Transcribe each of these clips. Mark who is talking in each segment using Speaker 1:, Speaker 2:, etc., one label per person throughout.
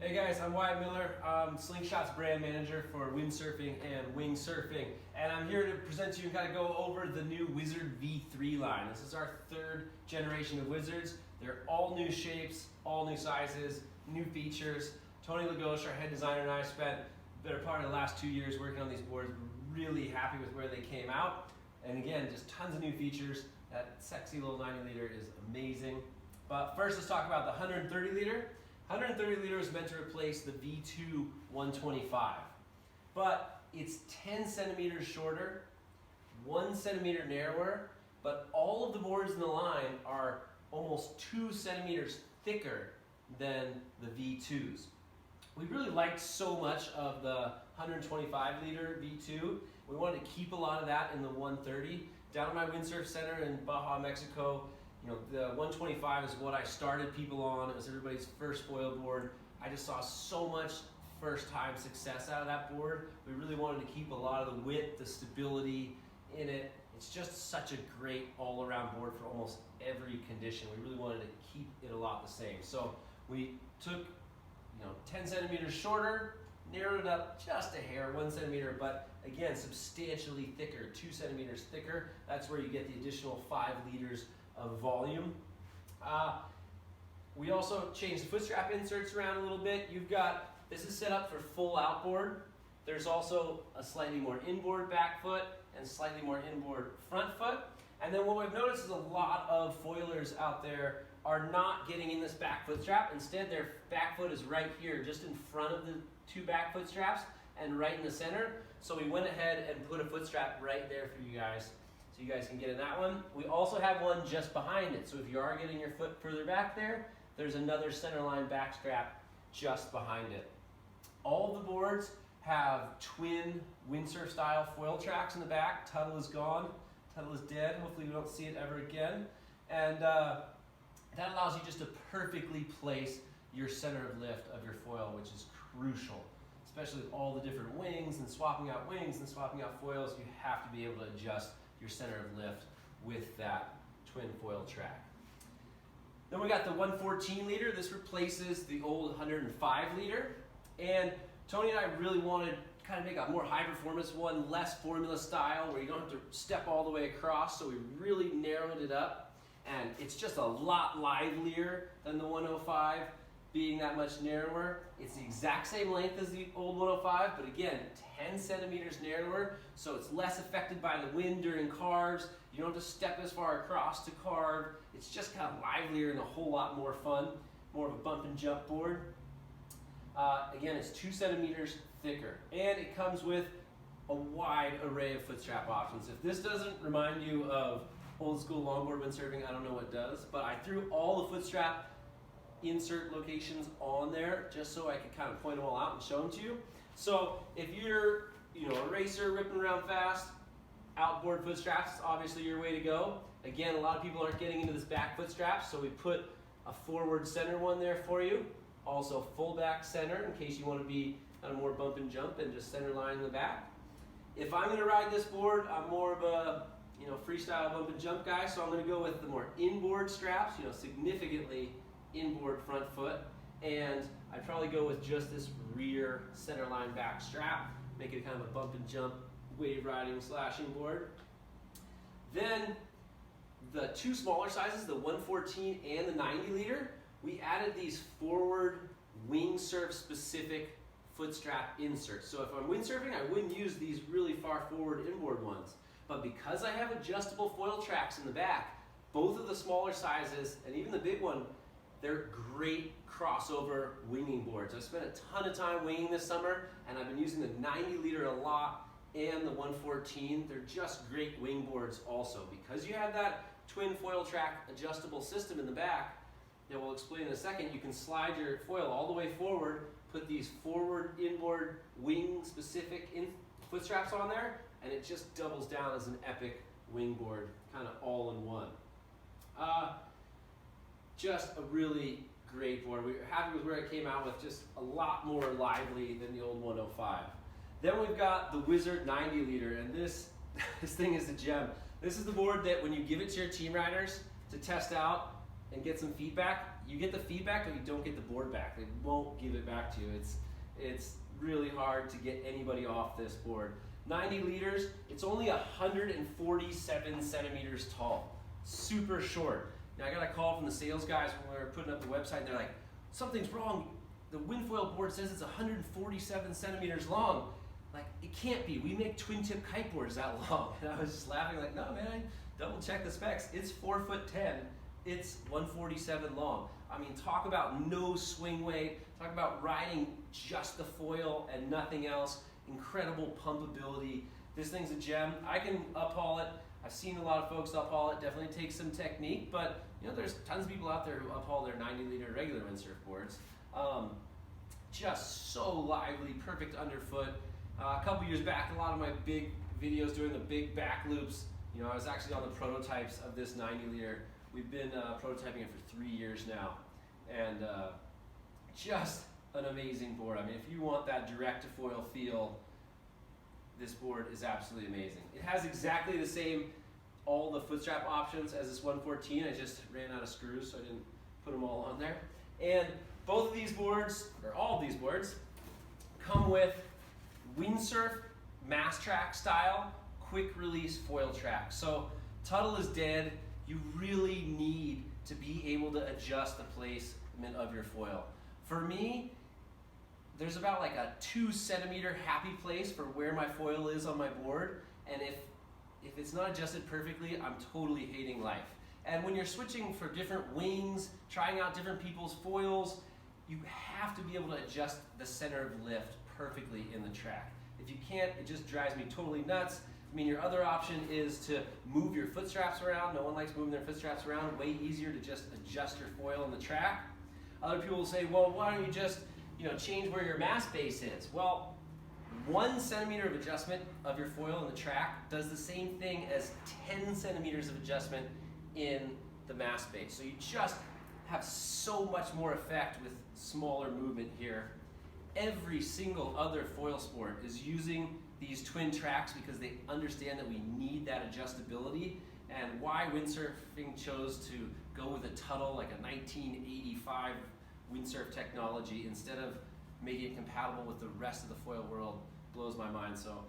Speaker 1: Hey guys, I'm Wyatt Miller. I'm Slingshot's brand manager for windsurfing and wing surfing. And I'm here to present to you and kind of go over the new Wizard V3 line. This is our third generation of Wizards. They're all new shapes, all new sizes, new features. Tony Lagos, our head designer, and I spent the better part of the last 2 years working on these boards. We're really happy with where they came out. And again, just tons of new features. That sexy little 90 liter is amazing. But first, let's talk about the 130 liter. 130 liter is meant to replace the V2 125, but it's 10 centimeters shorter, 1 centimeter narrower, but all of the boards in the line are almost 2 centimeters thicker than the V2s. We really liked so much of the 125 liter V2. We wanted to keep a lot of that in the 130. Down at my windsurf center in Baja, Mexico, the 125 is what I started people on. It was everybody's first foil board. I just saw so much first-time success out of that board. We really wanted to keep a lot of the width, the stability in it. It's just such a great all-around board for almost every condition. We really wanted to keep it a lot the same. So we took 10 centimeters shorter, narrowed it up just a hair, 1 centimeter, but again, substantially thicker, 2 centimeters thicker. That's where you get the additional 5 liters of volume. We also changed the footstrap inserts around a little bit. This is set up for full outboard. There's also a slightly more inboard back foot and slightly more inboard front foot. And then what we've noticed is a lot of foilers out there are not getting in this back foot strap. Instead, their back foot is right here, just in front of the 2 back foot straps and right in the center. So we went ahead and put a foot strap right there for you guys, so you guys can get in that one. We also have one just behind it, so if you are getting your foot further back there, there's another centerline back strap just behind it. All of the boards have twin windsurf style foil tracks in the back. Tuttle is gone, Tuttle is dead. Hopefully we don't see it ever again. And that allows you just to perfectly place your center of lift of your foil, which is crucial. Especially with all the different wings and swapping out wings and swapping out foils, you have to be able to adjust your center of lift with that twin foil track. Then we got the 114 liter. This replaces the old 105 liter. And Tony and I really wanted to kind of make a more high performance one, less formula style, where you don't have to step all the way across. So we really narrowed it up. And it's just a lot livelier than the 105, being that much narrower. It's the exact same length as the old 105, but again, 10 centimeters narrower, so it's less affected by the wind during carves. You don't have to step as far across to carve. It's just kind of livelier and a whole lot more fun, more of a bump and jump board. Again, it's 2 centimeters thicker, and it comes with a wide array of foot strap options. If this doesn't remind you of old school longboard windsurfing, I don't know what does, but I threw all the foot strap insert locations on there just so I could kind of point them all out and show them to you. So if you're a racer ripping around fast, outboard foot straps is obviously your way to go. Again, a lot of people aren't getting into this back foot strap, so we put a forward center one there for you. Also full back center in case you want to be kind of more bump and jump and just center line in the back. If I'm going to ride this board, I'm more of a freestyle bump and jump guy, so I'm going to go with the more inboard straps, significantly inboard front foot, and I'd probably go with just this rear centerline back strap, make it kind of a bump and jump wave riding slashing board. Then the 2 smaller sizes, the 114 and the 90 liter, we added these forward wing surf specific foot strap inserts. So if I'm windsurfing, I wouldn't use these really far forward inboard ones, but because I have adjustable foil tracks in the back, both of the smaller sizes and even the big one, they're great crossover winging boards. I've spent a ton of time winging this summer, and I've been using the 90 liter a lot and the 114. They're just great wing boards also. Because you have that twin foil track adjustable system in the back that we'll explain in a second, you can slide your foil all the way forward, put these forward inboard wing specific foot straps on there, and it just doubles down as an epic wing board, kind of all in one. Just a really great board. We were happy with where it came out with, just a lot more lively than the old 105. Then we've got the Wizard 90 liter, and this thing is a gem. This is the board that when you give it to your team riders to test out, and get some feedback, you get the feedback, but you don't get the board back. They won't give it back to you. It's really hard to get anybody off this board. 90 liters, it's only 147 centimeters tall. Super short. Now I got a call from the sales guys when we were putting up the website, and they're like, something's wrong. The Winfoil board says it's 147 centimeters long. Like, it can't be. We make twin tip kiteboards that long. And I was just laughing like, no man, I double check the specs. It's 4'10". It's 147 long. I mean, talk about no swing weight. Talk about riding just the foil and nothing else. Incredible pumpability. This thing's a gem. I can uphaul it. I've seen a lot of folks uphaul it. Definitely takes some technique, but you know, there's tons of people out there who uphaul their 90-liter regular windsurf boards. Just so lively, perfect underfoot. A couple years back, a lot of my big videos doing the big back loops, you know, I was actually on the prototypes of this 90-liter. We've been prototyping it for 3 years now, and just an amazing board. I mean, if you want that direct-to-foil feel, this board is absolutely amazing. It has exactly the same, all the footstrap options as this 114. I just ran out of screws, so I didn't put them all on there. And both of these boards, or all of these boards, come with windsurf mass track style quick release foil track. So Tuttle is dead. You really need to be able to adjust the placement of your foil. For me, there's about like a 2 centimeter happy place for where my foil is on my board, and if it's not adjusted perfectly, I'm totally hating life. And when you're switching for different wings, trying out different people's foils, you have to be able to adjust the center of lift perfectly in the track. If you can't, it just drives me totally nuts. I mean, your other option is to move your foot straps around. No one likes moving their foot straps around. Way easier to just adjust your foil in the track. Other people will say, well, why don't you just, you know, change where your mass base is? Well, 1 centimeter of adjustment of your foil in the track does the same thing as 10 centimeters of adjustment in the mass base. So you just have so much more effect with smaller movement here. Every single other foil sport is using these twin tracks because they understand that we need that adjustability, and why windsurfing chose to go with a Tuttle, like a 1985 windsurf technology, instead of making it compatible with the rest of the foil world, blows my mind. So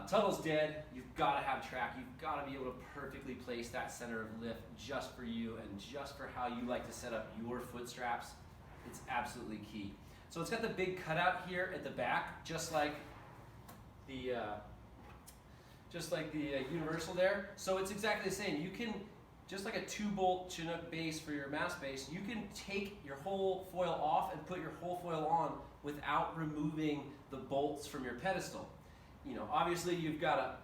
Speaker 1: Tuttle's dead. You've got to have track. You've got to be able to perfectly place that center of lift just for you and just for how you like to set up your foot straps. It's absolutely key. So it's got the big cutout here at the back, just like the universal there. So it's exactly the same. You can, just like a 2-bolt Chinook base for your mass base, you can take your whole foil off and put your whole foil on without removing the bolts from your pedestal. You know, obviously you've got to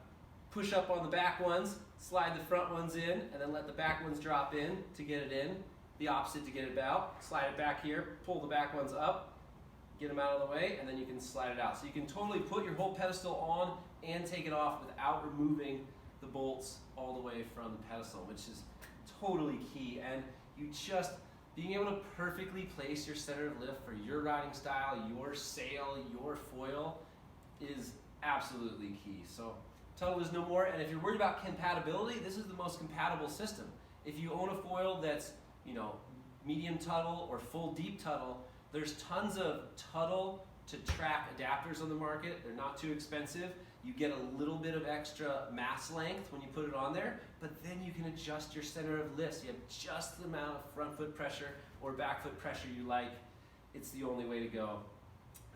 Speaker 1: push up on the back ones, slide the front ones in, and then let the back ones drop in to get it in. The opposite to get it out. Slide it back here, pull the back ones up, get them out of the way, and then you can slide it out. So you can totally put your whole pedestal on and take it off without removing the bolts all the way from the pedestal, which is totally key. And you just, being able to perfectly place your center of lift for your riding style, your sail, your foil is absolutely key. So Tuttle is no more, and if you're worried about compatibility, this is the most compatible system. If you own a foil that's, you know, medium Tuttle or full deep Tuttle, there's tons of Tuttle to track adapters on the market. They're not too expensive. You get a little bit of extra mass length when you put it on there, but then you can adjust your center of lift. So you have just the amount of front foot pressure or back foot pressure you like. It's the only way to go.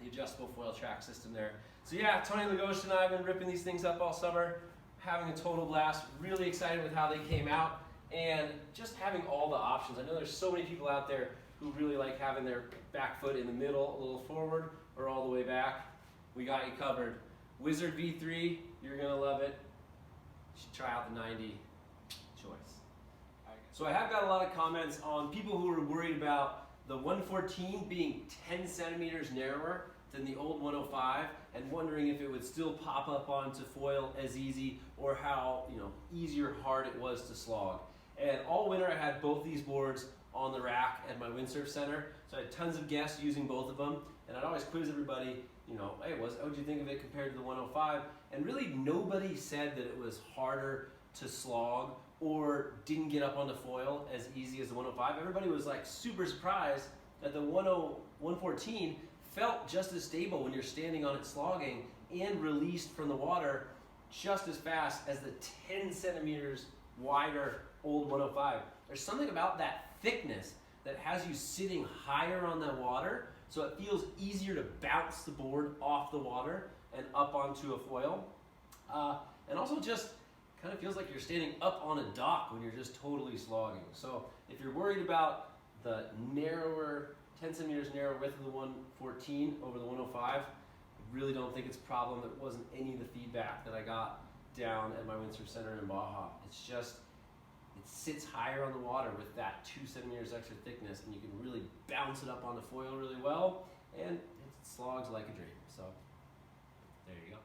Speaker 1: The adjustable foil track system there. So yeah, Tony Lagos and I have been ripping these things up all summer, having a total blast. Really excited with how they came out and just having all the options. I know there's so many people out there who really like having their back foot in the middle, a little forward, or all the way back. We got you covered. Wizard V3, you're gonna love it. You should try out the 90 choice. So I have got a lot of comments on people who are worried about the 114 being 10 centimeters narrower than the old 105 and wondering if it would still pop up onto foil as easy or how, you know, easy or hard it was to slog. And all winter I had both these boards on the rack at my windsurf center. So I had tons of guests using both of them, and I'd always quiz everybody, you know, hey, what did you think of it compared to the 105? And really nobody said that it was harder to slog or didn't get up on the foil as easy as the 105. Everybody was like super surprised that the 114 felt just as stable when you're standing on it slogging and released from the water just as fast as the 10 centimeters wider old 105. There's something about that thickness that has you sitting higher on the water, so it feels easier to bounce the board off the water and up onto a foil. And also just kind of feels like you're standing up on a dock when you're just totally slogging. So if you're worried about the narrower, 10 centimeters narrower width of the 114 over the 105, I really don't think it's a problem. It wasn't any of the feedback that I got down at my windsurf center in Baja. It's just, it sits higher on the water with that 2 centimeters extra thickness, and you can really bounce it up on the foil really well, and it slogs like a dream. So there you go.